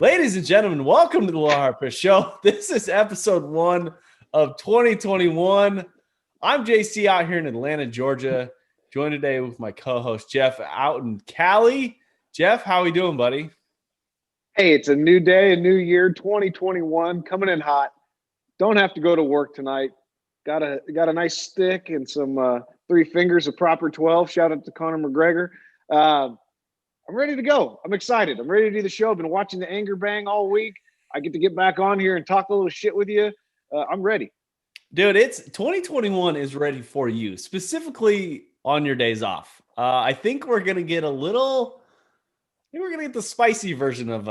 Ladies and gentlemen, welcome to the Law Harper Show. This is episode 1 of 2021. I'm JC out here in Atlanta, Georgia, joined today with my co-host Jeff out in Cali. Jeff, how we doing, buddy? Hey, it's a new day, a new year, 2021, coming in hot. Don't have to go to work tonight. Got a nice stick and some 3 fingers of proper 12. Shout out to Conor McGregor. I'm ready to go. I'm excited. I'm ready to do the show. I've been watching the Anger Bang all week. I get to get back on here and talk a little shit with you. I'm ready. Dude, it's 2021 is ready for you, specifically on your days off. I think we're going to get the spicy version of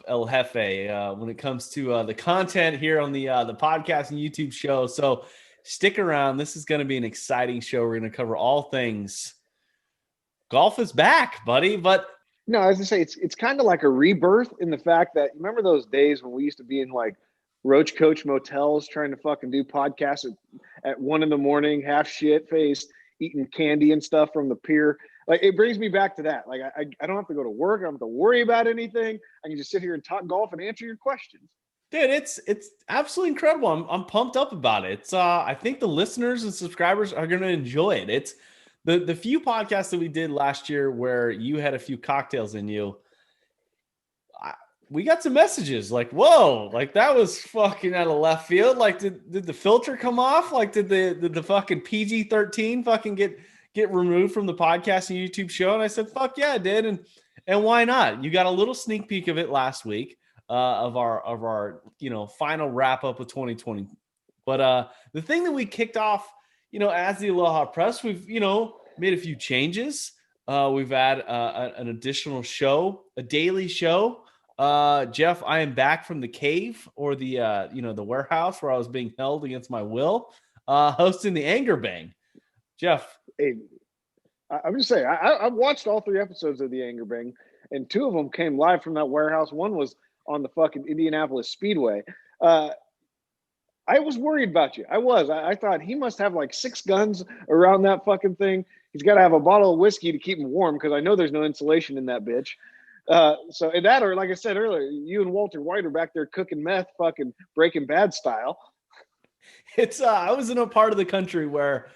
El Jefe when it comes to the content here on the podcast and YouTube show. So stick around. This is going to be an exciting show. We're going to cover all things. Golf is back, buddy. But no, as I say, it's kind of like a rebirth in the fact that, remember those days when we used to be in like Roach Coach motels trying to fucking do podcasts at 1 a.m, half shit faced, eating candy and stuff from the pier. Like, it brings me back to that. Like, I don't have to go to work. I don't have to worry about anything. I can just sit here and talk golf and answer your questions. Dude, it's absolutely incredible. I'm pumped up about it. It's I think the listeners and subscribers are going to enjoy it. It's the few podcasts that we did last year where you had a few cocktails in you. We got some messages like, whoa, like that was fucking out of left field. Like, did the filter come off? Like, did the fucking PG-13 fucking get removed from the podcast and YouTube show? And I said, fuck yeah, it did. And why not? You got a little sneak peek of it last week of our final wrap up of 2020. But the thing that we kicked off, as the Aloha Press, we've, made a few changes. We've added an additional show, a daily show. Jeff, I am back from the cave or the warehouse where I was being held against my will, hosting the Anger Bang. Jeff. Hey, I'm just saying, I've watched all 3 episodes of the Anger Bang, and 2 of them came live from that warehouse. One was on the fucking Indianapolis Speedway. I was worried about you. I thought he must have like 6 guns around that fucking thing. He's got to have a bottle of whiskey to keep him warm because I know there's no insulation in that bitch. So in that, or like I said earlier, you and Walter White are back there cooking meth, fucking Breaking Bad style. It's I was in a part of the country where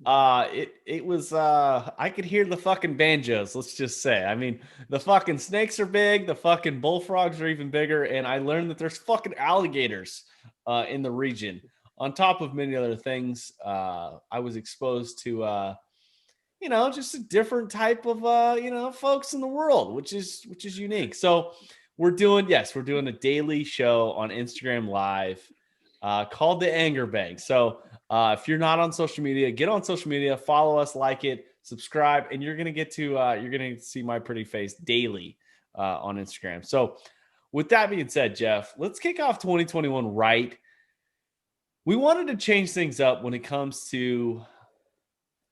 it was I could hear the fucking banjos, let's just say. I mean, the fucking snakes are big, the fucking bullfrogs are even bigger, and I learned that there's fucking alligators in the region. On top of many other things, I was exposed to just a different type of folks in the world, which is unique. So we're doing a daily show on Instagram Live called the Anger Bang. So if you're not on social media, get on social media, follow us, like it, subscribe, and you're gonna get to see my pretty face daily on Instagram. So with that being said, Jeff, let's kick off 2021 right. We wanted to change things up when it comes to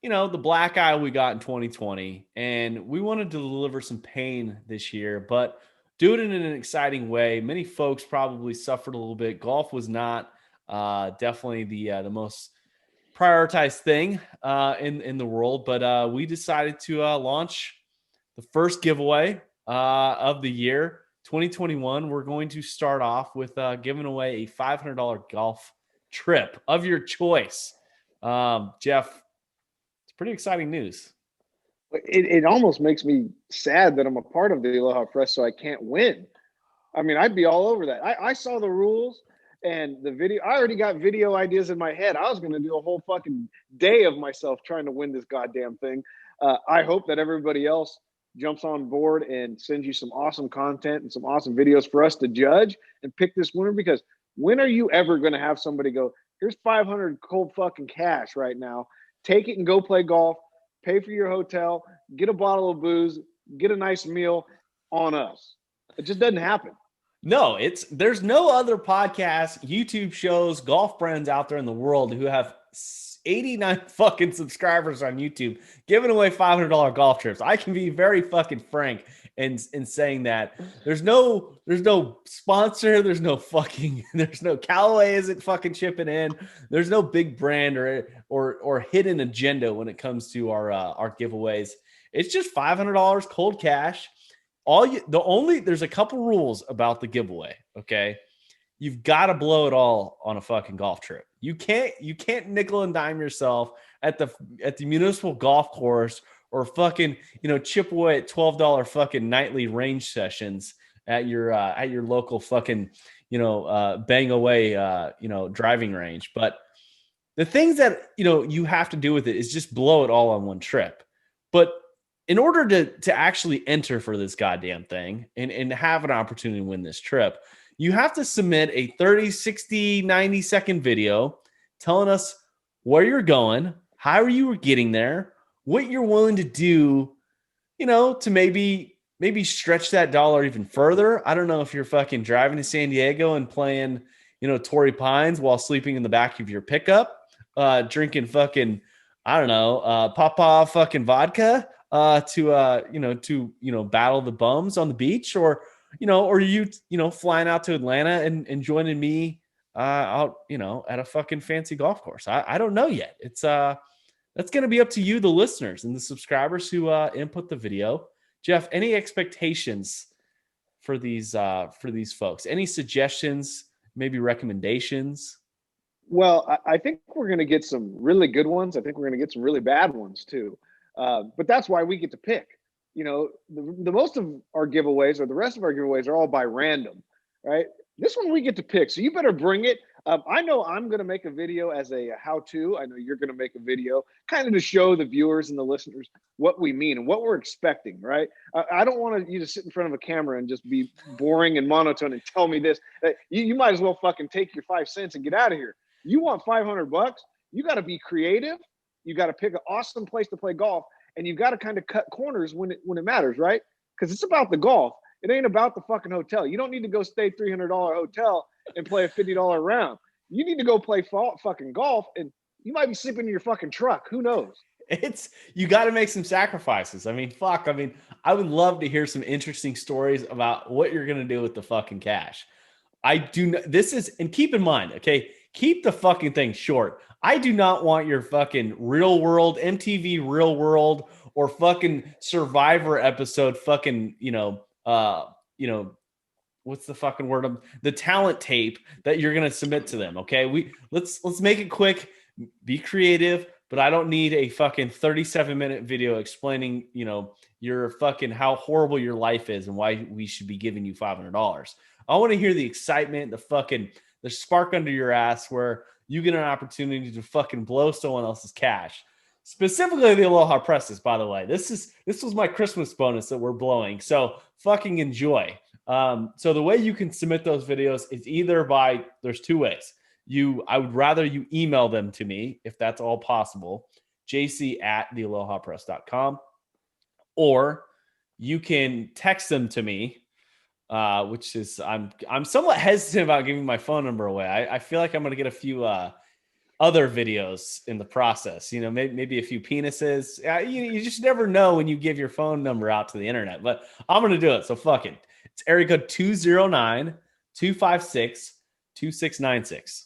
the black eye we got in 2020, and we wanted to deliver some pain this year, but do it in an exciting way. Many folks probably suffered a little bit. Golf was not definitely the most prioritized thing in the world, but we decided to launch the first giveaway of the year 2021. We're going to start off with giving away a $500 golf trip of your choice. Jeff, it's pretty exciting news. It almost makes me sad that I'm a part of the Aloha Press, so I can't win. I mean, I'd be all over that. I saw the rules and the video. I already got video ideas in my head. I was going to do a whole fucking day of myself trying to win this goddamn thing. I hope that everybody else jumps on board and sends you some awesome content and some awesome videos for us to judge and pick this winner, because when are you ever going to have somebody go, here's 500 cold fucking cash right now, take it and go play golf, pay for your hotel, get a bottle of booze, get a nice meal on us? It just doesn't happen. No, there's no other podcast, YouTube shows, golf brands out there in the world who have 89 fucking subscribers on YouTube giving away $500 golf trips. I can be very fucking frank in saying that there's no sponsor, there's no Callaway isn't fucking chipping in. There's no big brand or hidden agenda when it comes to our giveaways. It's just $500 cold cash. there's a couple rules about the giveaway. Okay. You've got to blow it all on a fucking golf trip. You can't nickel and dime yourself at the municipal golf course or fucking, chip away at $12 fucking nightly range sessions at your local fucking, bang away driving range. But the things that you have to do with it is just blow it all on one trip. But in order to actually enter for this goddamn thing and have an opportunity to win this trip, you have to submit a 30, 60, 90-second video telling us where you're going, how you were getting there, what you're willing to do, to maybe stretch that dollar even further. I don't know if you're fucking driving to San Diego and playing, Torrey Pines while sleeping in the back of your pickup, drinking fucking, I don't know, Papa fucking vodka to battle the bums on the beach, or you flying out to Atlanta and joining me out at a fucking fancy golf course. I don't know yet. It's that's going to be up to you, the listeners and the subscribers who input the video. Jeff, any expectations for these folks? Any suggestions, maybe recommendations? Well, I think we're going to get some really good ones. I think we're going to get some really bad ones too. But that's why we get to pick. The most of our giveaways, or the rest of our giveaways, are all by random, right? This one we get to pick, so you better bring it. I know I'm going to make a video as a how-to. I know you're going to make a video kind of to show the viewers and the listeners what we mean and what we're expecting, right? I don't want you to sit in front of a camera and just be boring and monotone and tell me this. You might as well fucking take your 5 cents and get out of here. You want $500? You got to be creative. You got to pick an awesome place to play golf, and you've got to kind of cut corners when it matters, right? Because it's about the golf. It ain't about the fucking hotel. You don't need to go stay $300 hotel and play a $50 round. You need to go play fucking golf, and you might be sleeping in your fucking truck. Who knows? You got to make some sacrifices. I mean, fuck. I mean, I would love to hear some interesting stories about what you're going to do with the fucking cash. I do. This is, and keep in mind, okay, keep the fucking thing short. I do not want your fucking real world, MTV real world, or fucking Survivor episode fucking, what's the fucking word? The talent tape that you're going to submit to them. Okay. Let's make it quick, be creative, but I don't need a fucking 37-minute video explaining, your fucking, how horrible your life is and why we should be giving you $500. I want to hear the excitement, the spark under your ass where you get an opportunity to fucking blow someone else's cash. Specifically the Aloha Presses, by the way. This was my Christmas bonus that we're blowing. So fucking enjoy. So the way you can submit those videos is either there's two ways. I would rather you email them to me if that's all possible, jc@thealohapress.com, or you can text them to me, which is I'm somewhat hesitant about giving my phone number away. I feel like I'm going to get a few other videos in the process, maybe a few penises. You just never know when you give your phone number out to the internet, but I'm going to do it. So fuck it. It's area code 209-256-2696.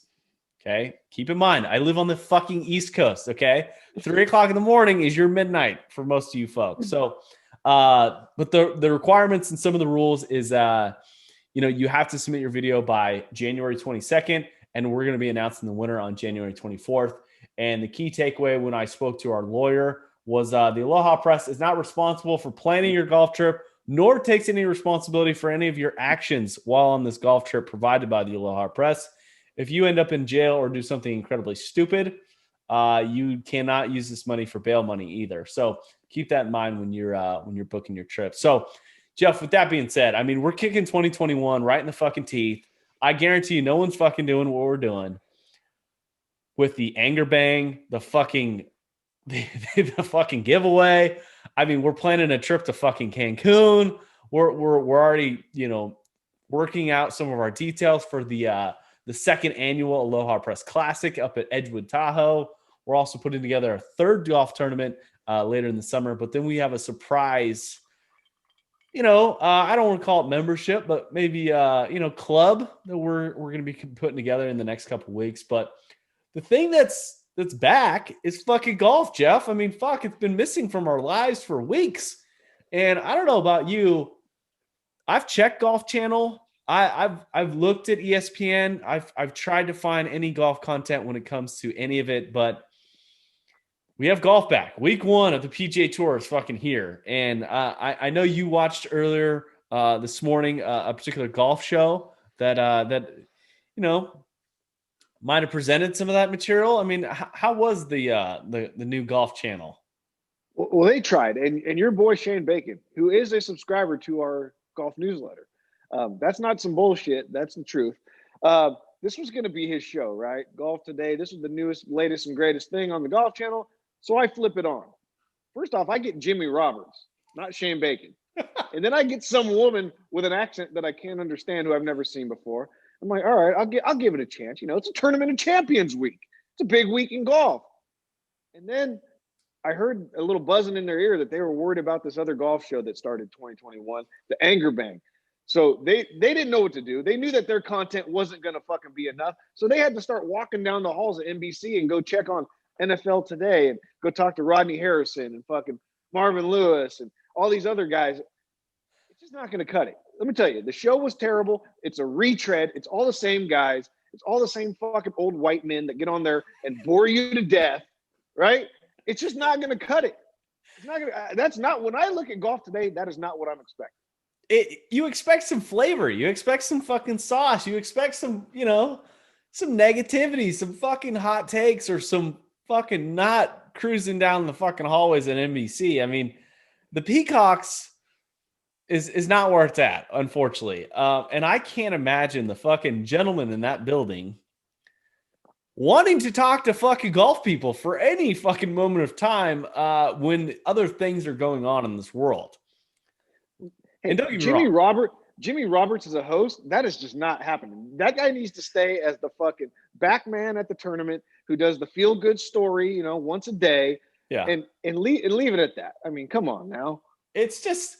Okay. Keep in mind, I live on the fucking East Coast. Okay. 3:00 in the morning is your midnight for most of you folks. So, but the requirements and some of the rules is, you have to submit your video by January 22nd, and we're going to be announcing the winner on January 24th. And the key takeaway when I spoke to our lawyer was the Aloha Press is not responsible for planning your golf trip, nor takes any responsibility for any of your actions while on this golf trip provided by the Aloha Press. If you end up in jail or do something incredibly stupid, you cannot use this money for bail money either. So keep that in mind when you're booking your trip. So, Jeff, with that being said, I mean, we're kicking 2021 right in the fucking teeth. I guarantee you no one's fucking doing what we're doing with the anger bang, the fucking giveaway. I mean, we're planning a trip to fucking Cancun. We're already, working out some of our details for the second annual Aloha Press Classic up at Edgewood, Tahoe. We're also putting together a third golf tournament later in the summer, but then we have a surprise, I don't want to call it membership, but maybe, club that we're going to be putting together in the next couple of weeks. But the thing that's back is fucking golf, Jeff. I mean, fuck, it's been missing from our lives for weeks. And I don't know about you, I've checked Golf Channel. I've looked at ESPN. I've tried to find any golf content when it comes to any of it, but we have golf back. Week 1 of the PGA Tour is fucking here, and I know you watched earlier this morning a particular golf show that you know might have presented some of that material. I mean, how was the new Golf Channel? Well, they tried, and your boy Shane Bacon, who is a subscriber to our golf newsletter, that's not some bullshit. That's the truth. This was going to be his show, right? Golf Today. This is the newest, latest, and greatest thing on the Golf Channel. So I flip it on. First off, I get Jimmy Roberts, not Shane Bacon, and then I get some woman with an accent that I can't understand who I've never seen before. I'm like, all right, I'll give it a chance. You know, it's a Tournament of Champions week. It's a big week in golf. And then I heard a little buzzing in their ear that they were worried about this other golf show that started 2021, the Anger Bang. So they didn't know what to do. They knew that their content wasn't going to fucking be enough. So they had to start walking down the halls of NBC and go check on NFL Today and go talk to Rodney Harrison and fucking Marvin Lewis and all these other guys. It's just not going to cut it. Let me tell you, the show was terrible. It's a retread. It's all the same guys. It's all the same fucking old white men that get on there and bore you to death, right? It's just not going to cut it. It's not going to. That's not when I look at Golf Today. That is not what I'm expecting. You expect some flavor. You expect some fucking sauce. You expect some, some negativity, some fucking hot takes, or some fucking not cruising down the fucking hallways at NBC. I mean, the Peacocks is not where it's at, unfortunately. And I can't imagine the fucking gentleman in that building wanting to talk to fucking golf people for any fucking moment of time when other things are going on in this world. Hey, Jimmy Roberts as a host, that is just not happening. That guy needs to stay as the fucking back man at the tournament who does the feel good story, once a day. Yeah. And leave it at that. I mean, come on now. It's just,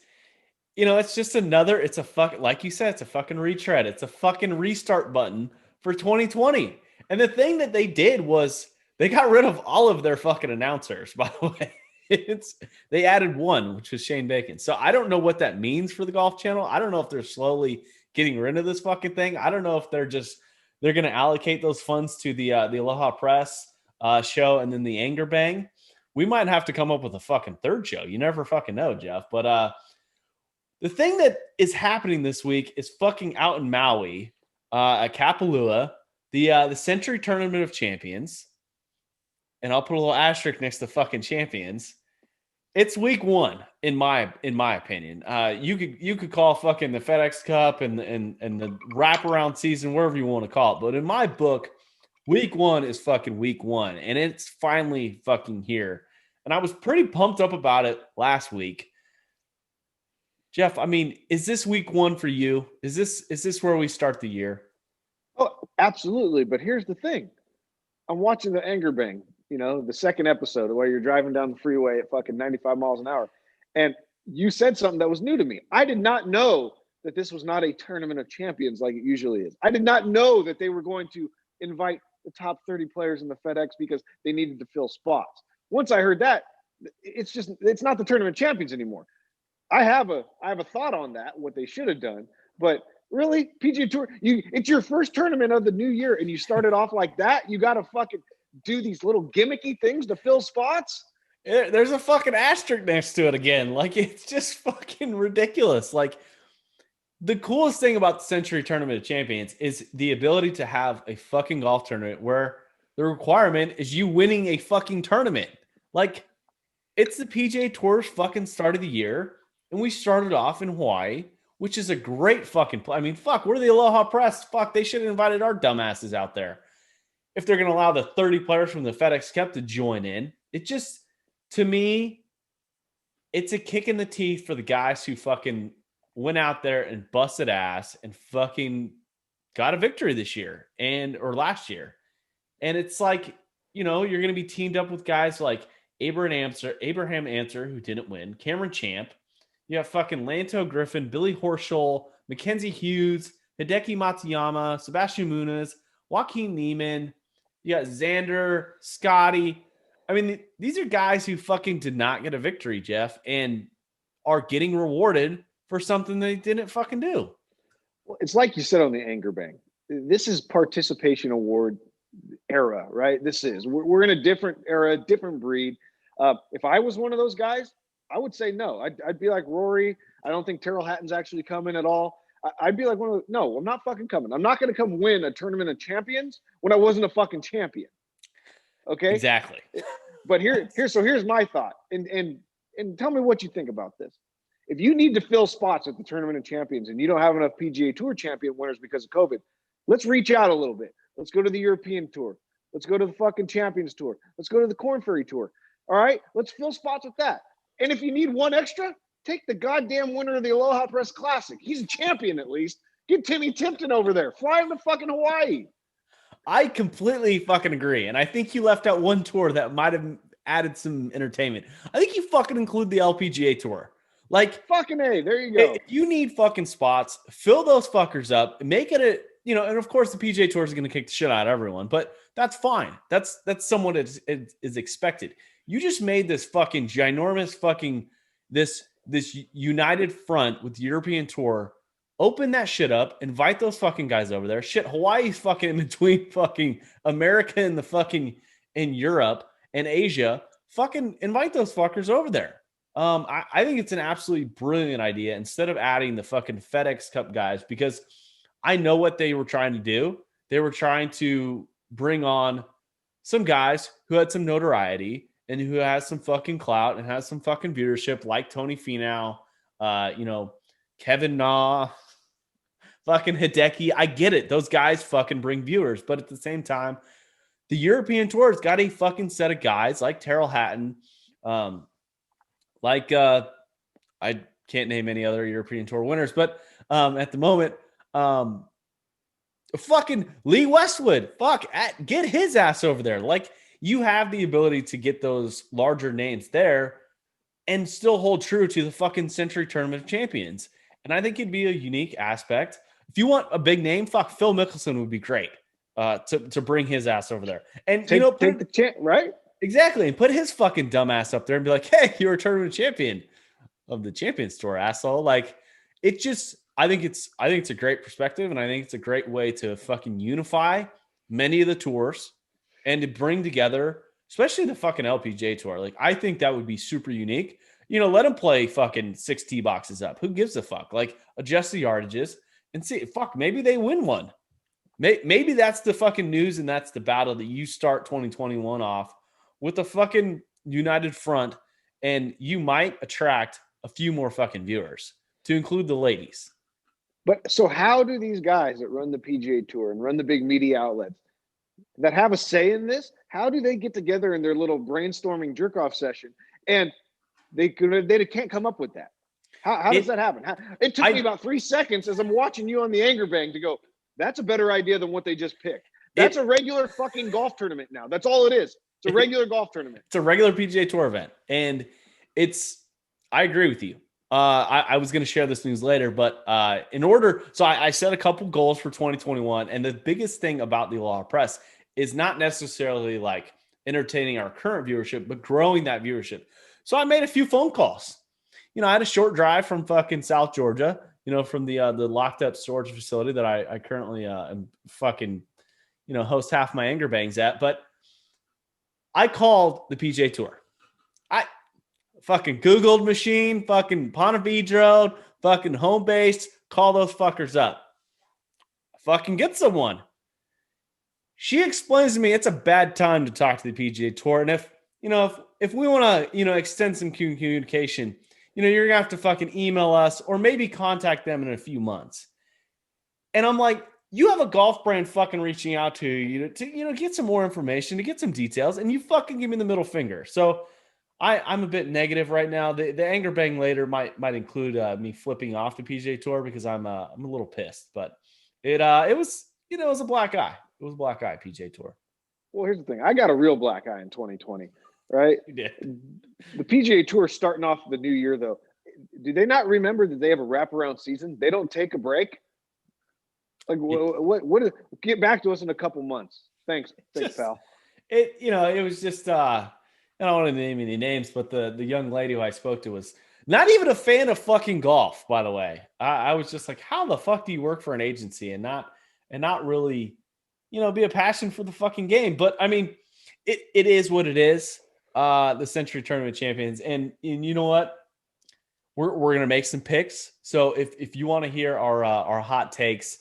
it's a fuck, like you said, it's a fucking retread. It's a fucking restart button for 2020. And the thing that they did was they got rid of all of their fucking announcers, by the way. They added one, which was Shane Bacon. So I don't know what that means for the Golf Channel. I don't know if they're slowly getting rid of this fucking thing. I don't know if they're going to allocate those funds to the Aloha Press show and then the Anger Bang. We might have to come up with a fucking third show. You never fucking know, Jeff. But the thing that is happening this week is fucking out in Maui, at Kapalua, the Sentry Tournament of Champions. And I'll put a little asterisk next to fucking champions. It's week 1, in my opinion. You could call fucking the FedEx Cup and the wraparound season, wherever you want to call it. But in my book, week 1 is fucking week 1, and it's finally fucking here. And I was pretty pumped up about it last week. Jeff, I mean, is this week 1 for you? Is this where we start the year? Oh, absolutely. But here's the thing. I'm watching the Anger Bang, the second episode where you're driving down the freeway at fucking 95 miles an hour. And you said something that was new to me. I did not know that this was not a tournament of champions like it usually is. I did not know that they were going to invite the top 30 players in the FedEx because they needed to fill spots. Once I heard that, it's not the tournament of champions anymore. I have a thought on that, what they should have done, but really, PGA Tour, it's your first tournament of the new year, and you started off like that. You got to fucking do these little gimmicky things to fill spots. There's a fucking asterisk next to it again. Like, it's just fucking ridiculous. Like, the coolest thing about the Sentry Tournament of Champions is the ability to have a fucking golf tournament where the requirement is you winning a fucking tournament. Like, it's the PGA Tour's fucking start of the year, and we started off in Hawaii, which is a great fucking play. I mean, fuck, we're the Aloha Press. Fuck, they should have invited our dumbasses out there. If they're going to allow the 30 players from the FedEx Cup to join in, it just, to me, it's a kick in the teeth for the guys who fucking went out there and busted ass and fucking got a victory this year or last year. And it's like, you're going to be teamed up with guys like Abraham Answer, who didn't win, Cameron Champ. You have fucking Lanto Griffin, Billy Horschel, Mackenzie Hughes, Hideki Matsuyama, Sebastian Muniz, Joaquin Neiman. You got Xander, Scotty. I mean, these are guys who fucking did not get a victory, Jeff, and are getting rewarded for something they didn't fucking do. Well, it's like you said on the Anger Bang. This is participation award era, right? This is we're in a different era, different breed. If I was one of those guys, I would say no. I'd be like Rory. I don't think Terrell Hatton's actually coming at all. I'd be like one of the, no, I'm not fucking coming. I'm not going to come win a tournament of champions when I wasn't a fucking champion. Okay. Exactly. But here's my thought, and tell me what you think about this. If you need to fill spots at the tournament of champions and you don't have enough PGA Tour champion winners because of COVID, let's reach out a little bit. Let's go to the European Tour. Let's go to the fucking Champions Tour. Let's go to the Corn Ferry Tour. All right, let's fill spots with that. And if you need one extra, take the goddamn winner of the Aloha Press Classic. He's a champion at least. Get Timmy Tipton over there. Fly him to fucking Hawaii. I completely fucking agree. And I think you left out one tour that might have added some entertainment. I think you fucking include the LPGA Tour. Like, fucking A, there you go. If you need fucking spots, fill those fuckers up, make it a, you know, and of course the PGA Tour is going to kick the shit out of everyone, but that's fine. That's somewhat is expected. You just made this fucking ginormous fucking, this united front with the European Tour. Open that shit up, invite those fucking guys over there. Shit, Hawaii's fucking in between fucking America and the fucking in Europe and Asia. Fucking invite those fuckers over there. I think it's an absolutely brilliant idea instead of adding the fucking FedEx Cup guys, because I know what they were trying to do. They were trying to bring on some guys who had some notoriety and who has some fucking clout and has some fucking viewership, like Tony Finau, Kevin Na, fucking Hideki. I get it. Those guys fucking bring viewers. But at the same time, the European Tour's got a fucking set of guys like Terrell Hatton, I can't name any other European Tour winners, but at the moment, fucking Lee Westwood, get his ass over there. Like, you have the ability to get those larger names there and still hold true to the fucking Sentry Tournament of Champions. And I think it'd be a unique aspect. If you want a big name, Phil Mickelson would be great to bring his ass over there. And take the chance, right? Exactly. And put his fucking dumbass up there and be like, hey, you're a tournament champion of the Champions Tour, asshole. Like, it just, I think it's a great perspective, and I think it's a great way to fucking unify many of the tours and to bring together, especially the fucking LPGA Tour. Like, I think that would be super unique. You know, let them play fucking 6 tee boxes up. Who gives a fuck? Like, adjust the yardages and see, maybe they win one. Maybe that's the fucking news, and that's the battle that you start 2021 off with a fucking united front, and you might attract a few more fucking viewers, to include the ladies. But so how do these guys that run the PGA Tour and run the big media outlets that have a say in this, how do they get together in their little brainstorming jerk-off session and they can't come up with that? How does that happen? It took me about 3 seconds as I'm watching you on the Anger Bang to go, that's a better idea than what they just picked. That's a regular fucking golf tournament now. That's all it is. It's a regular golf tournament. It's a regular PGA Tour event. And I agree with you. I was going to share this news later, but I set a couple goals for 2021. And the biggest thing about the Aloha Press is not necessarily like entertaining our current viewership, but growing that viewership. So I made a few phone calls. You know, I had a short drive from fucking South Georgia, from the locked up storage facility that I currently am fucking, host half my Anger Bangs at. But I called the PGA Tour. I fucking Googled machine, fucking Ponte Vedra, fucking home base, call those fuckers up. I fucking get someone. She explains to me it's a bad time to talk to the PGA Tour. And if we want to, extend some communication, you're gonna have to fucking email us or maybe contact them in a few months. And I'm like, you have a golf brand fucking reaching out to you to get some more information, to get some details, and you fucking give me the middle finger. So I'm a bit negative right now. The Anger Bang later might include me flipping off the PGA Tour because I'm a little pissed. But it was it was a black eye. It was a black eye PGA Tour. Well, here's the thing. I got a real black eye in 2020, right? You did. The PGA Tour starting off the new year, though. Do they not remember that they have a wraparound season? They don't take a break. Like what? Get back to us in a couple months. Thanks, pal. It was just. I don't want to name any names, but the young lady who I spoke to was Not even a fan of fucking golf, by the way. I was just like, how the fuck do you work for an agency and not really, be a passion for the fucking game? But I mean, it is what it is. The Sentry Tournament champions, and you know what? We're gonna make some picks. So if you want to hear our hot takes,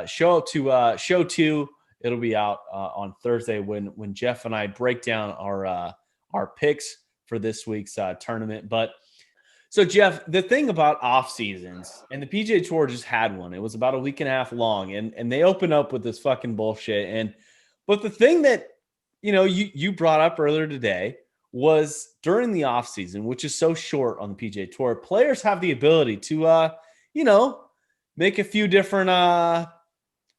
show up to show two. It'll be out on Thursday when Jeff and I break down our picks for this week's tournament. But so Jeff, the thing about off seasons, and the PGA Tour just had one. It was about a week and a half long, and they opened up with this fucking bullshit. But the thing that you brought up earlier today was during the off season, which is so short on the PGA Tour, players have the ability to make a few different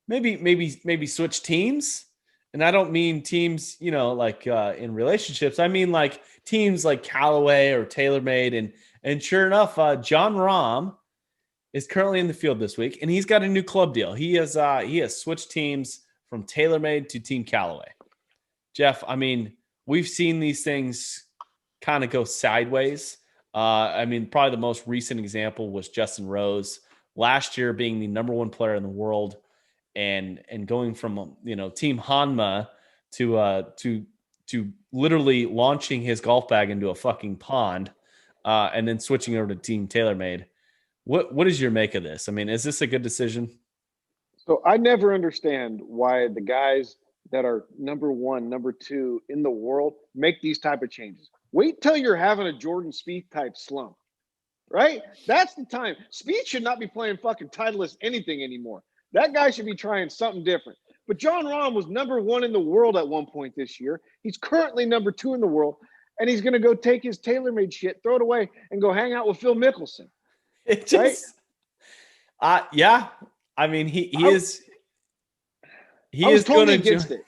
maybe switch teams. And I don't mean teams, like in relationships. I mean like teams like Callaway or TaylorMade. And sure enough, John Rahm is currently in the field this week, and he's got a new club deal. He has switched teams from TaylorMade to Team Callaway. Jeff, I mean, we've seen these things kind of go sideways. I mean, probably the most recent example was Justin Rose last year being the number one player in the world, and going from Team Hanma to literally launching his golf bag into a fucking pond, and then switching over to Team TaylorMade. What is your make of this? I mean, is this a good decision? So I never understand why the guys that are number one, number two in the world make these type of changes. Wait till you're having a Jordan Spieth type slump, right? That's the time. Spieth should not be playing fucking Titleist anything anymore. That guy should be trying something different. But John Rahm was number one in the world at one point this year. He's currently number two in the world, and he's going to go take his TaylorMade shit, throw it away, and go hang out with Phil Mickelson. It just, right? Yeah. I mean, he is totally going to against it.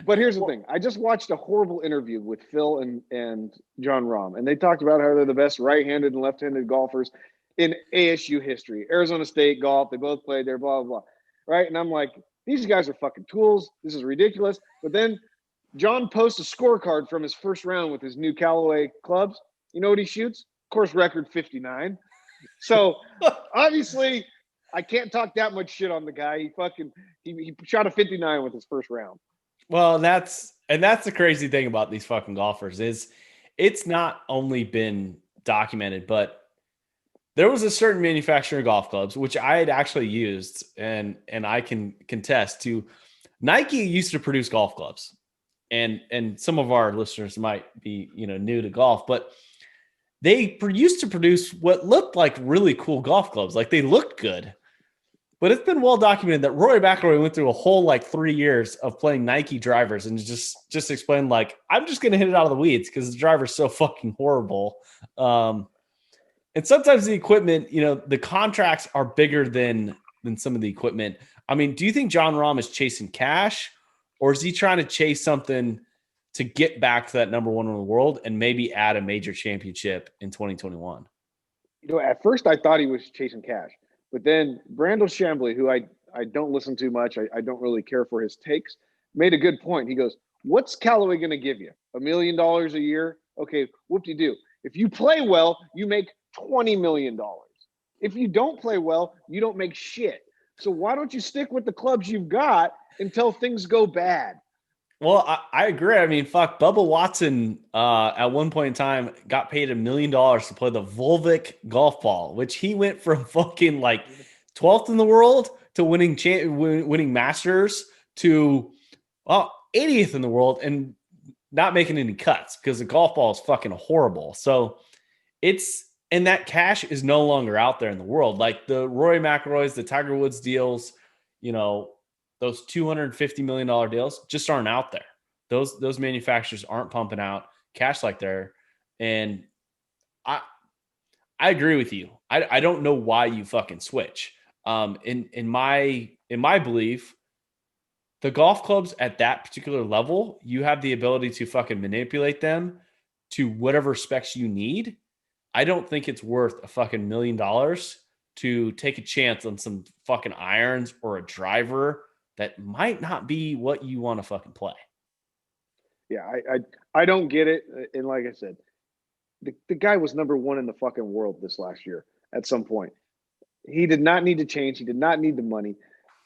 But here's the thing. I just watched a horrible interview with Phil and John Rahm, and they talked about how they're the best right-handed and left-handed golfers in ASU history. Arizona State golf, they both played there, blah, blah, blah. Right? And I'm like, these guys are fucking tools. This is ridiculous. But then John posts a scorecard from his first round with his new Callaway clubs. You know what he shoots? Course record 59. So obviously I can't talk that much shit on the guy. He shot a 59 with his first round. Well, that's the crazy thing about these fucking golfers is it's not only been documented, but there was a certain manufacturer of golf clubs, which I had actually used, and I can contest to. Nike used to produce golf clubs, and some of our listeners might be new to golf, but they used to produce what looked like really cool golf clubs. Like they looked good. But it's been well documented that Rory McIlroy went through a whole 3 years of playing Nike drivers and just explained I'm just going to hit it out of the weeds because the driver's so fucking horrible. And sometimes the equipment, the contracts are bigger than some of the equipment. I mean, do you think John Rahm is chasing cash, or is he trying to chase something to get back to that number one in the world and maybe add a major championship in 2021? At first I thought he was chasing cash. But then Brandel Chambly, who I don't listen to much, I don't really care for his takes, made a good point. He goes, what's Callaway going to give you? $1 million a year? Okay, whoop-de-doo. If you play well, you make $20 million. If you don't play well, you don't make shit. So why don't you stick with the clubs you've got until things go bad? Well, I agree. I mean, fuck, Bubba Watson at one point in time got paid $1 million to play the Volvic golf ball, which he went from fucking 12th in the world to winning Masters to 80th in the world and not making any cuts because the golf ball is fucking horrible. So and that cash is no longer out there in the world. Like the Rory McIlroys, the Tiger Woods deals, those $250 million deals just aren't out there. Those manufacturers aren't pumping out cash like there. And I agree with you. I don't know why you fucking switch. In my belief, the golf clubs at that particular level, you have the ability to fucking manipulate them to whatever specs you need. I don't think it's worth a fucking $1 million to take a chance on some fucking irons or a driver that might not be what you want to fucking play. Yeah, I don't get it. And like I said, The guy was number one in the fucking world this last year at some point. He did not need to change. He did not need the money.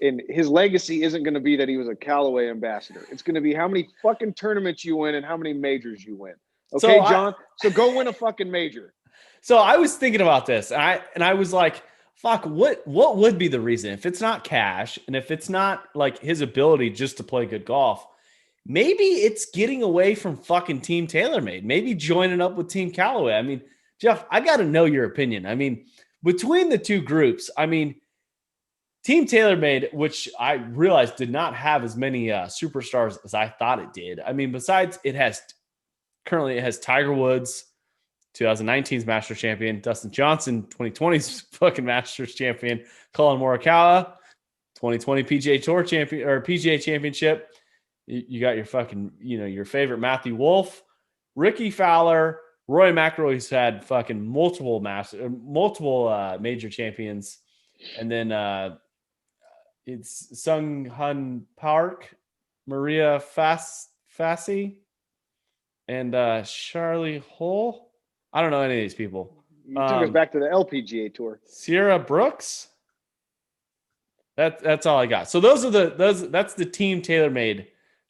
And his legacy isn't going to be that he was a Callaway ambassador. It's going to be how many fucking tournaments you win and how many majors you win. Okay, John? So go win a fucking major. So I was thinking about this, and I was like, fuck, what would be the reason? If it's not cash, and if it's not like his ability just to play good golf, maybe it's getting away from fucking Team TaylorMade. Maybe joining up with Team Callaway. I mean, Jeff, I got to know your opinion. I mean, between the two groups, I mean, Team TaylorMade, which I realized did not have as many superstars as I thought it did. I mean, besides it has Tiger Woods, 2019's Masters champion, Dustin Johnson, 2020's fucking Masters champion, Colin Morikawa, 2020 PGA Tour champion or PGA championship. You got your fucking, your favorite Matthew Wolff, Ricky Fowler, Roy McIlroy's had fucking multiple major champions, and then it's Sung Hun Park, Maria Fassi, and Charlie Hull. I don't know any of these people. You took us back to the LPGA tour. Sierra Brooks. That's all I got. So that's the Team TaylorMade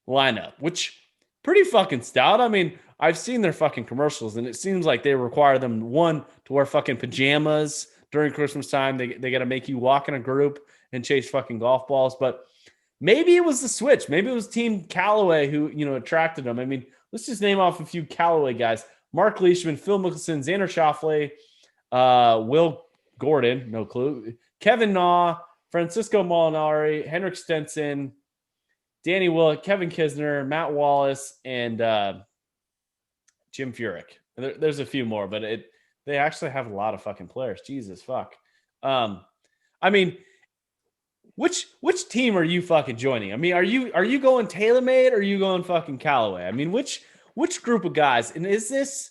lineup, which pretty fucking stout. I mean, I've seen their fucking commercials, and it seems like they require them, one, to wear fucking pajamas during Christmas time. They got to make you walk in a group and chase fucking golf balls. But maybe it was the switch. Maybe it was Team Callaway who, attracted them. I mean, let's just name off a few Callaway guys. Mark Leishman, Phil Mickelson, Xander Schauffele, Will Gordon, no clue, Kevin Na, Francisco Molinari, Henrik Stenson, Danny Willett, Kevin Kisner, Matt Wallace, and Jim Furyk. There's a few more, but they actually have a lot of fucking players. Jesus fuck. I mean, which team are you fucking joining? I mean, are you going TaylorMade or are you going fucking Callaway? I mean, which group of guys? And is this,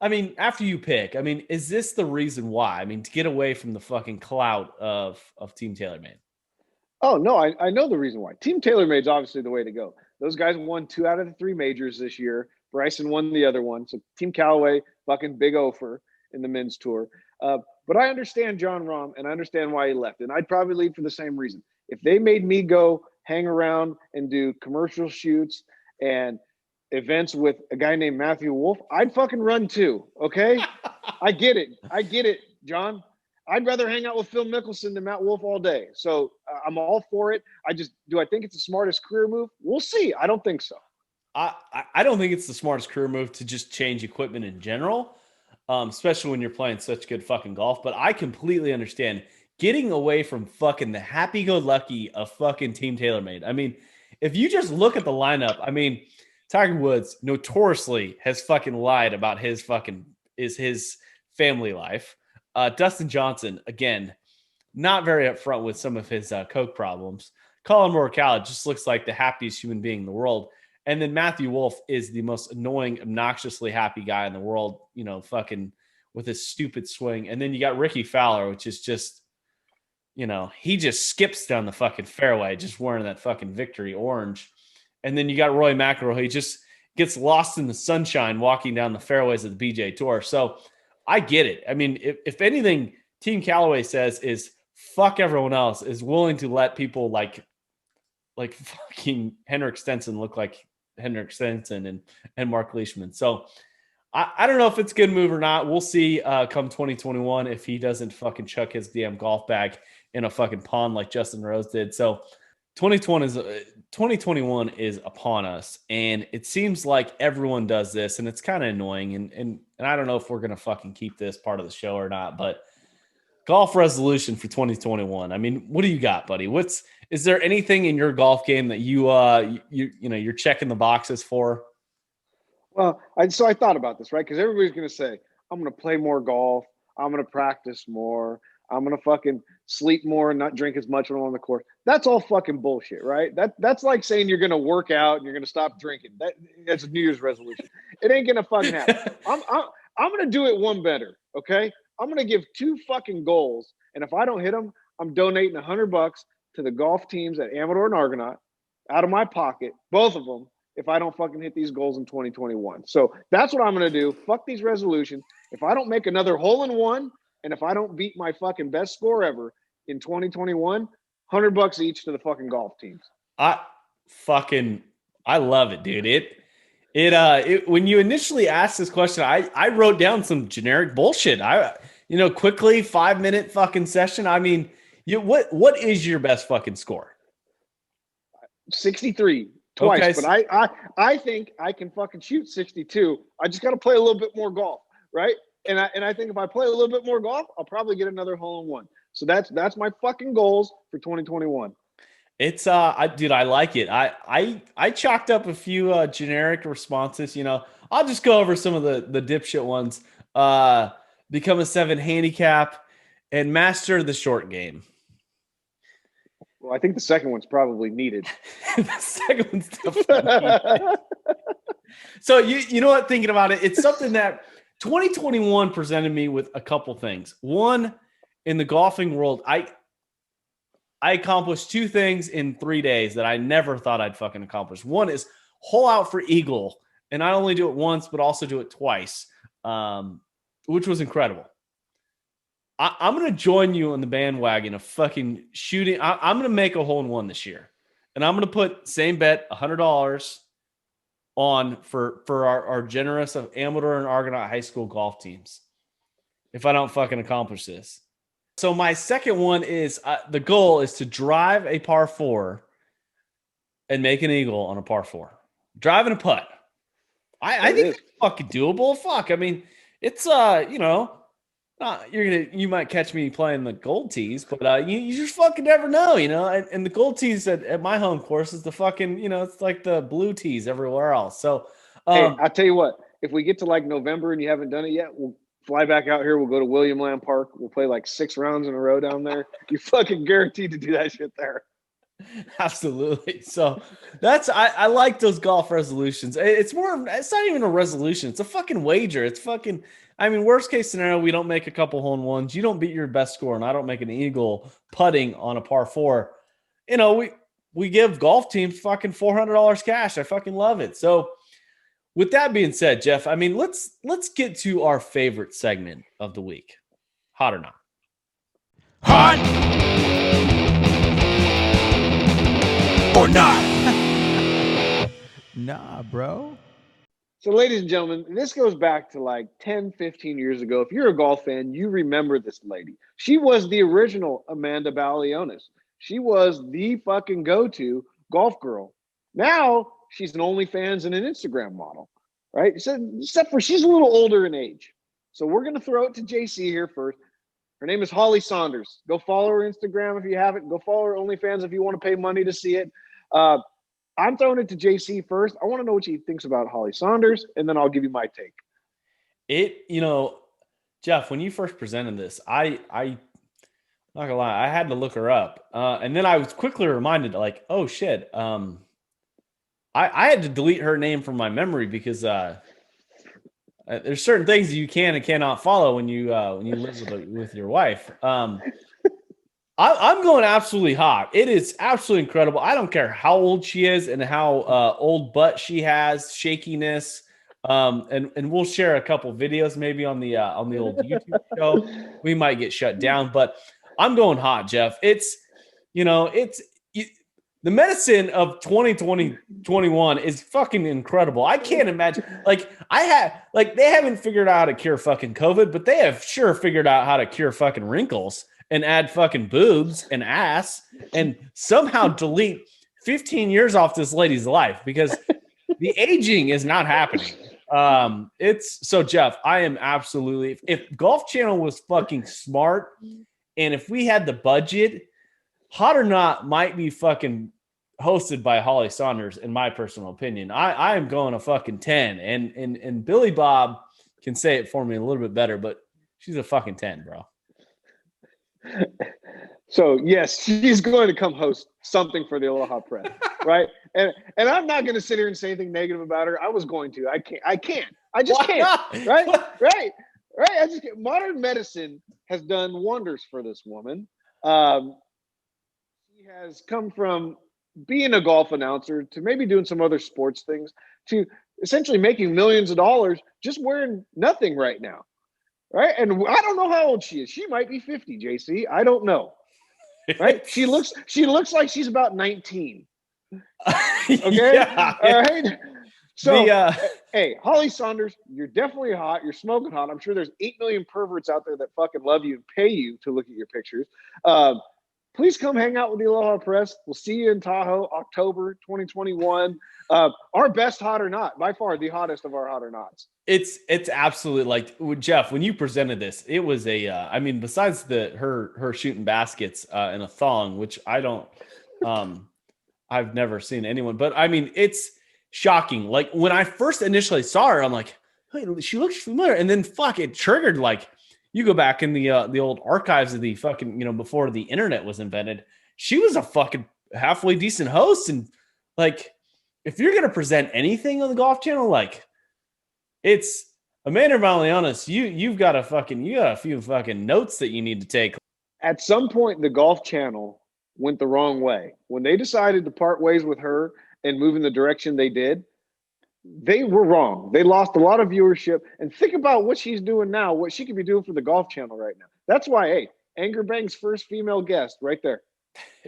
I mean, after you pick, I mean, is this the reason why? I mean, to get away from the fucking clout of Team TaylorMade. Oh, no, I know the reason why. Team TaylorMade's obviously the way to go. Those guys won 2 out of the 3 majors this year. Bryson won the other one. So Team Callaway, fucking big offer in the men's tour. But I understand Jon Rahm, and I understand why he left. And I'd probably leave for the same reason. If they made me go hang around and do commercial shoots and events with a guy named Matthew Wolff, I'd fucking run too, okay? I get it, John. I'd rather hang out with Phil Mickelson than Matt Wolff all day. So I'm all for it. Do I think it's the smartest career move? We'll see. I don't think so. I don't think it's the smartest career move to just change equipment in general, especially when you're playing such good fucking golf. But I completely understand getting away from fucking the happy-go-lucky of fucking Team TaylorMade. I mean, if you just look at the lineup, I mean, Tiger Woods notoriously has fucking lied about his family life. Dustin Johnson, again, not very upfront with some of his coke problems. Colin Morikawa just looks like the happiest human being in the world. And then Matthew Wolff is the most annoying, obnoxiously happy guy in the world, fucking with his stupid swing. And then you got Ricky Fowler, which is just, he just skips down the fucking fairway, just wearing that fucking victory orange. And then you got Roy McIlroy, he just gets lost in the sunshine walking down the fairways of the PGA Tour. So I get it. I mean, if anything, Team Callaway says is fuck everyone else, is willing to let people like fucking Henrik Stenson look like Henrik Stenson and Mark Leishman. So I don't know if it's a good move or not. We'll see come 2021 if he doesn't fucking chuck his damn golf bag in a fucking pond like Justin Rose did. So 2021 is upon us, and it seems like everyone does this, and it's kind of annoying. And I don't know if we're gonna fucking keep this part of the show or not, but golf resolution for 2021. I mean, what do you got, buddy? Is there anything in your golf game that you're checking the boxes for? Well, I thought about this, right? Because everybody's going to say, I'm going to play more golf. I'm going to practice more. I'm going to fucking sleep more and not drink as much when I'm on the course. That's all fucking bullshit, right? That's like saying you're going to work out and you're going to stop drinking. That's a New Year's resolution. It ain't going to fucking happen. I'm going to do it one better, okay? I'm going to give 2 fucking goals. And if I don't hit them, I'm donating $100 to the golf teams at Amador and Argonaut out of my pocket, both of them. if I don't fucking hit these goals in 2021. So that's what I'm going to do. Fuck these resolutions. If I don't make another hole in one, and if I don't beat my fucking best score ever in 2021, $100 each to the fucking golf teams. I love it, dude. It when you initially asked this question, I wrote down some generic bullshit. Quickly 5-minute fucking session. I mean, what is your best fucking score? 63 twice, Okay. but I think I can fucking shoot 62. I just got to play a little bit more golf, right? And I think if I play a little bit more golf, I'll probably get another hole in one. So that's my fucking goals for 2021. It's dude, I like it. I chalked up a few generic responses. I'll just go over some of the dipshit ones. Become a 7 handicap and master the short game. Well, I think the second one's probably needed. The second one's definitely needed. So you know what? Thinking about it, it's something that 2021 presented me with a couple things. One, in the golfing world, I accomplished 2 things in 3 days that I never thought I'd fucking accomplish. One is hole out for eagle, and I only do it once, but also do it twice, which was incredible. I'm going to join you on the bandwagon of fucking shooting. I'm going to make a hole in one this year, and I'm going to put same bet $100 on for our generous of Amador and Argonaut high school golf teams if I don't fucking accomplish this. So my second one is the goal is to drive a par 4 and make an eagle on a par 4. Driving a putt. I think it's fucking doable. Fuck. I mean, it's you might catch me playing the gold tees, but you just fucking never know, and the gold tees at my home course is the fucking, it's like the blue tees everywhere else. So hey, I'll tell you what, if we get to like November and you haven't done it yet, we'll fly back out here. We'll go to William Land Park. We'll play like 6 rounds in a row down there. You're fucking guaranteed to do that shit there. Absolutely. So I like those golf resolutions. It's not even a resolution. It's a fucking wager. It's fucking, worst case scenario, we don't make a couple hole in ones. You don't beat your best score and I don't make an eagle putting on a par 4. We give golf teams fucking $400 cash. I fucking love it. So with that being said, Jeff, let's get to our favorite segment of the week. Hot or not? Hot or not? Nah, bro. So, ladies and gentlemen, this goes back to like 10, 15 years ago. If you're a golf fan, you remember this lady. She was the original Amanda Balionis. She was the fucking go-to golf girl. Now, she's an OnlyFans and an Instagram model, right? Except for she's a little older in age. So we're going to throw it to JC here first. Her name is Holly Saunders. Go follow her Instagram if you haven't. Go follow her OnlyFans if you want to pay money to see it. I'm throwing it to JC first. I want to know what she thinks about Holly Saunders, and then I'll give you my take. Jeff, when you first presented this, I'm not gonna lie, I had to look her up. And then I was quickly reminded, like, oh shit. I had to delete her name from my memory because there's certain things you can and cannot follow when you live with your wife. I'm going absolutely hot. It is absolutely incredible. I don't care how old she is and how old butt she has, shakiness. And we'll share a couple videos maybe on the old YouTube show. We might get shut down, but I'm going hot, Jeff. It's the medicine of 2021 is fucking incredible. I can't imagine. They haven't figured out how to cure fucking COVID, but they have sure figured out how to cure fucking wrinkles and add fucking boobs and ass and somehow delete 15 years off this lady's life because the aging is not happening. Jeff, I am absolutely, if Golf Channel was fucking smart and if we had the budget, Hot or Not might be fucking hosted by Holly Saunders, in my personal opinion. I am going a fucking 10 and Billy Bob can say it for me a little bit better, but she's a fucking 10, bro. So yes, she's going to come host something for the Aloha Press, right? And I'm not going to sit here and say anything negative about her. I was going to. I can't. I just can't. Right? Right. I just can't. Modern medicine has done wonders for this woman. She has come from being a golf announcer to maybe doing some other sports things to essentially making millions of dollars just wearing nothing right now. Right. And I don't know how old she is. She might be 50, JC. I don't know. Right. She looks like she's about 19. Okay. Yeah. All right. So, The, hey, Holly Saunders, you're definitely hot. You're smoking hot. I'm sure there's 8 million perverts out there that fucking love you and pay you to look at your pictures. Please come hang out with the Aloha Press. We'll see you in Tahoe, October 2021. Our best hot or not, by far the hottest of our hot or nots. It's absolutely like Jeff, when you presented this, it was I mean, besides her shooting baskets in a thong, which I've never seen anyone, but I mean, it's shocking. Like when I first initially saw her, I'm like, hey, she looks familiar. And then it triggered, like, you go back in the old archives of the fucking, before the internet was invented, she was a fucking halfway decent host. And like, if you're going to present anything on the Golf Channel, like, it's Amanda Valianis, you've got a few fucking notes that you need to take. At some point, the Golf Channel went the wrong way. When they decided to part ways with her and move in the direction they did, they were wrong. They lost a lot of viewership. And think about what she's doing now, what she could be doing for the Golf Channel right now. That's why, hey, Anger Bang's first female guest right there.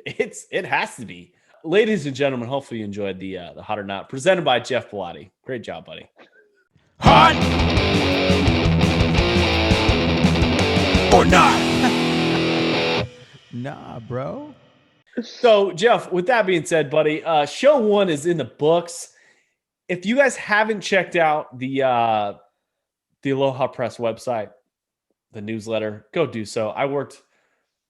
It has to be. Ladies and gentlemen, hopefully you enjoyed the Hot or Not, presented by Jeff Pilati. Great job, buddy. Hot or not? Nah, bro. So, Jeff, with that being said, buddy, show 1 is in the books. If you guys haven't checked out the Aloha Press website, the newsletter, go do so. I worked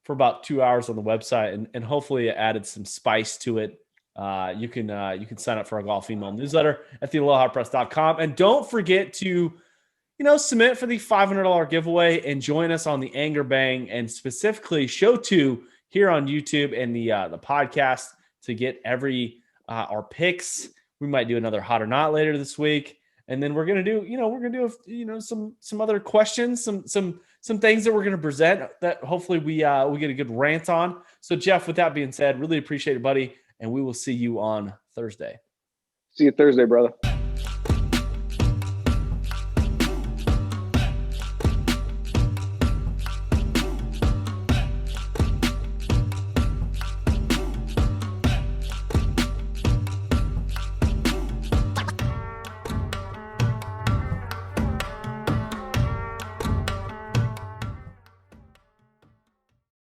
for about 2 hours on the website, and hopefully it added some spice to it. You can sign up for our golf email newsletter at thealohapress.com. And don't forget to, submit for the $500 giveaway and join us on the Anger Bang, and specifically show 2 here on YouTube and the podcast to get our picks. We might do another hot or not later this week. And then we're going to do, some other questions, some things that we're going to present that hopefully we get a good rant on. So Jeff, with that being said, really appreciate it, buddy. And we will see you on Thursday. See you Thursday, brother.